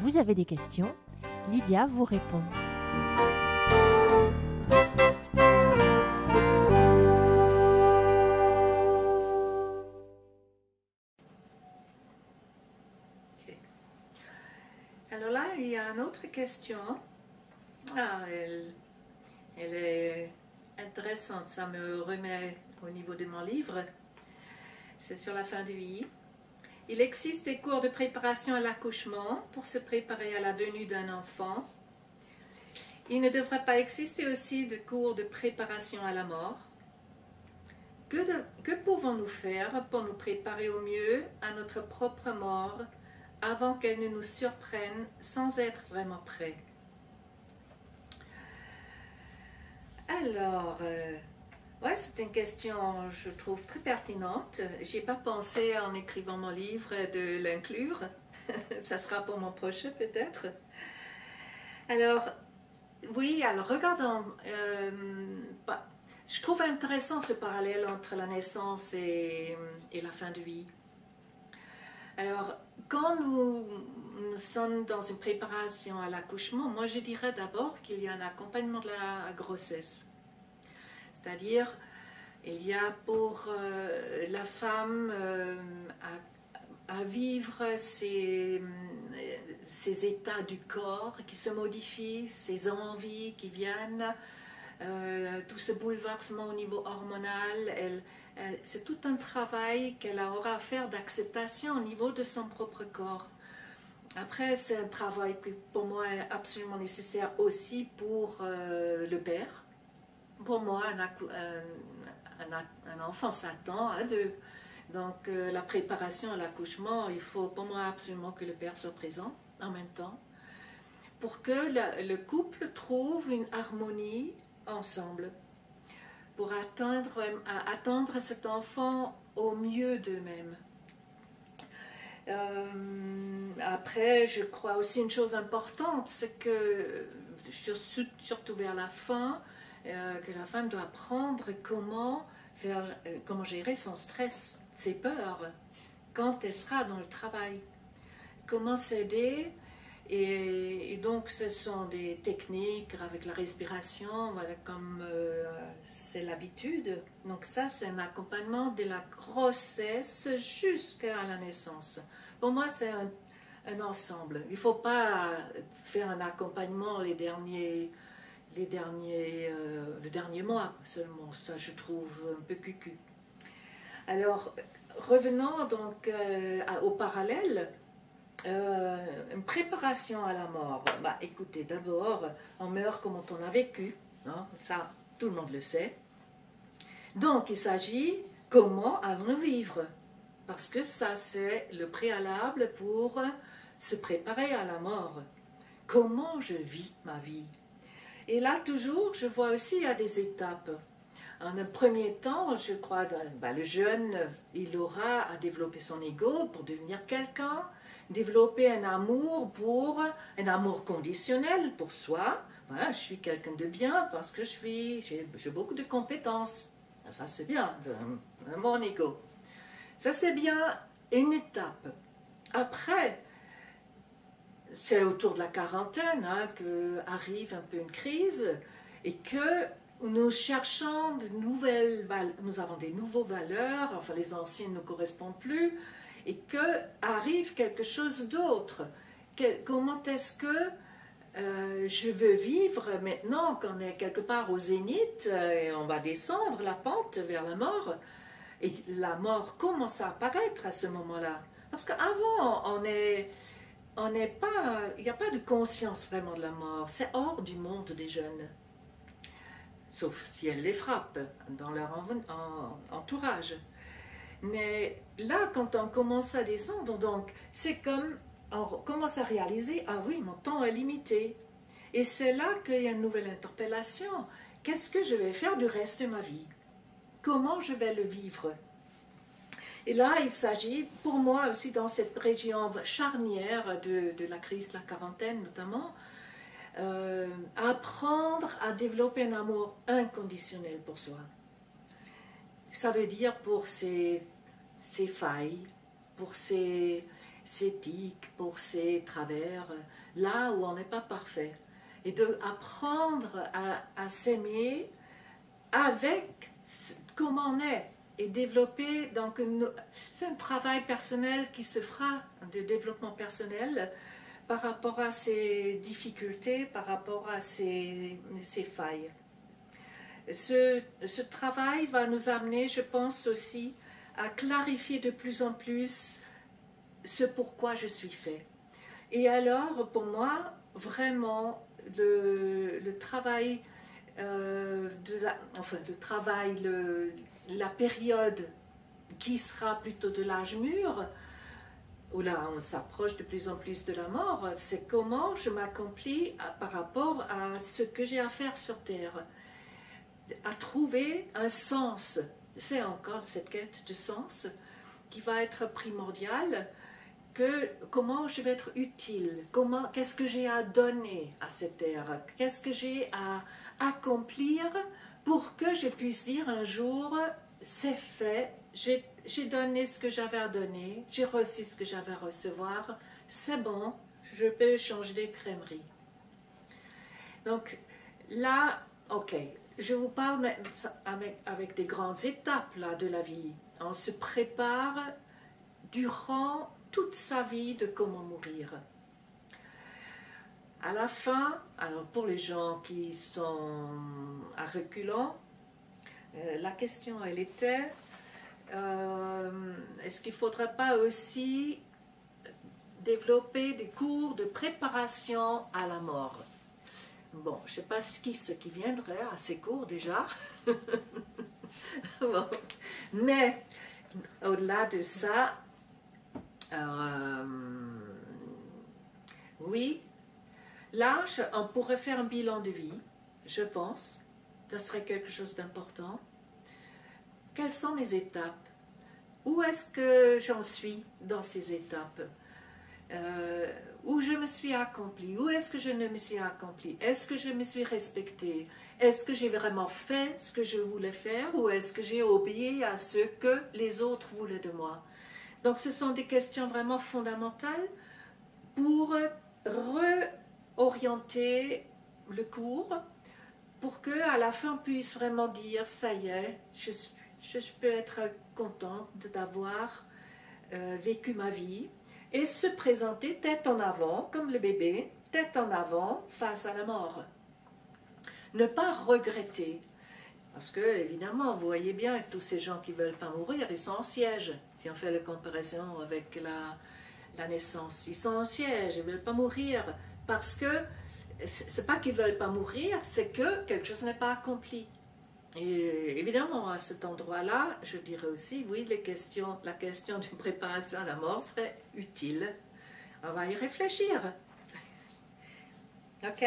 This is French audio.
vous avez des questions, Lydia vous répond. Alors là, il y a une autre question. Elle est intéressante, ça me remet au niveau de mon livre. C'est sur la fin de vie. Il existe des cours de préparation à l'accouchement pour se préparer à la venue d'un enfant. Il ne devrait pas exister aussi de cours de préparation à la mort. Que pouvons-nous faire pour nous préparer au mieux à notre propre mort avant qu'elle ne nous surprenne sans être vraiment prêts? Alors, ouais, c'est une question, je trouve, très pertinente. Je n'ai pas pensé en écrivant mon livre de l'inclure. Ça sera pour mon prochain peut-être. Alors, oui, alors regardons. Je trouve intéressant ce parallèle entre la naissance et la fin de vie. Alors, quand nous sommes dans une préparation à l'accouchement, moi je dirais d'abord qu'il y a un accompagnement de la grossesse. C'est-à-dire, il y a pour la femme à vivre ces états du corps qui se modifient, ces envies qui viennent, tout ce bouleversement au niveau hormonal. C'est tout un travail qu'elle aura à faire d'acceptation au niveau de son propre corps. Après, c'est un travail qui pour moi est absolument nécessaire aussi pour le père. Pour moi, un enfant s'attend à deux. Donc la préparation à l'accouchement, il faut pour moi absolument que le père soit présent en même temps pour que le couple trouve une harmonie ensemble pour attendre cet enfant au mieux d'eux-mêmes. Après, je crois aussi une chose importante, c'est que, surtout vers la fin, que la femme doit apprendre comment gérer son stress, ses peurs, quand elle sera dans le travail. Comment s'aider. Et donc, ce sont des techniques avec la respiration, voilà, comme c'est l'habitude. Donc ça, c'est un accompagnement de la grossesse jusqu'à la naissance. Pour moi, c'est un ensemble. Il ne faut pas faire un accompagnement le dernier mois seulement. Ça, je trouve un peu cucu. Alors, revenons donc au parallèle. Une préparation à la mort. Bah, écoutez, d'abord, on meurt comme on a vécu, hein? Ça, tout le monde le sait. Donc, il s'agit comment allons-nous vivre? Parce que ça, c'est le préalable pour se préparer à la mort. Comment je vis ma vie? Et là, toujours, je vois aussi, il y a des étapes. En un premier temps, je crois, le jeune, il aura à développer son ego pour devenir quelqu'un, développer un amour conditionnel pour soi. Voilà, je suis quelqu'un de bien parce que j'ai beaucoup de compétences. Ça, c'est bien, mon ego. Ça, c'est bien une étape. Après, c'est autour de la quarantaine qu'arrive un peu une crise et que nous cherchons nous avons des nouvelles valeurs, enfin les anciennes ne correspondent plus, et qu'arrive quelque chose d'autre. Comment est-ce que je veux vivre maintenant qu'on est quelque part au zénith et on va descendre la pente vers la mort, et la mort commence à apparaître à ce moment-là. Parce qu'avant, il n'y a pas de conscience vraiment de la mort, c'est hors du monde des jeunes. Sauf si elle les frappe dans leur entourage. Mais là, quand on commence à descendre, donc, c'est comme on commence à réaliser, ah oui, mon temps est limité. Et c'est là qu'il y a une nouvelle interpellation. Qu'est-ce que je vais faire du reste de ma vie? Comment je vais le vivre? Et là, il s'agit, pour moi aussi, dans cette région charnière de la crise de la quarantaine notamment, apprendre à développer un amour inconditionnel pour soi. Ça veut dire pour ses failles, pour ses ses tics, pour ses travers, là où on n'est pas parfait. Et d'apprendre à s'aimer avec comme on est. Et développer, donc c'est un travail personnel qui se fera, de développement personnel, par rapport à ses difficultés, par rapport à ses failles. Ce travail va nous amener, je pense aussi, à clarifier de plus en plus ce pourquoi je suis fait. Et alors, pour moi, vraiment, le travail, la période qui sera plutôt de l'âge mûr, où là on s'approche de plus en plus de la mort, c'est comment je m'accomplis par rapport à ce que j'ai à faire sur Terre, à trouver un sens. C'est encore cette quête de sens qui va être primordiale, comment je vais être utile, qu'est-ce que j'ai à donner à cette terre, qu'est-ce que j'ai à accomplir pour que je puisse dire un jour, c'est fait, j'ai donné ce que j'avais à donner, j'ai reçu ce que j'avais à recevoir, c'est bon, je peux changer des crèmeries. Donc là, ok, je vous parle avec des grandes étapes là, de la vie. On se prépare durant toute sa vie de comment mourir. À la fin, alors pour les gens qui sont à reculons, la question elle était, est-ce qu'il ne faudrait pas aussi développer des cours de préparation à la mort? Bon, je ne sais pas ce qui viendrait à ces cours déjà, bon. Mais au-delà de ça, oui, là, on pourrait faire un bilan de vie, je pense. Ce serait quelque chose d'important. Quelles sont mes étapes? Où est-ce que j'en suis dans ces étapes? Où je me suis accomplie? Où est-ce que je ne me suis accomplie? Est-ce que je me suis respectée? Est-ce que j'ai vraiment fait ce que je voulais faire? Ou est-ce que j'ai obéi à ce que les autres voulaient de moi? Donc ce sont des questions vraiment fondamentales pour réorienter le cours, pour qu'à la fin on puisse vraiment dire, ça y est, je peux être contente d'avoir vécu ma vie, et se présenter tête en avant, comme le bébé, tête en avant face à la mort. Ne pas regretter. Parce que, évidemment, vous voyez bien que tous ces gens qui ne veulent pas mourir, ils sont en siège. Si on fait la comparaison avec la naissance, ils sont en siège, ils ne veulent pas mourir. Parce que, ce n'est pas qu'ils ne veulent pas mourir, c'est que quelque chose n'est pas accompli. Et évidemment, à cet endroit-là, je dirais aussi, oui, la question d'une préparation à la mort serait utile. On va y réfléchir. OK?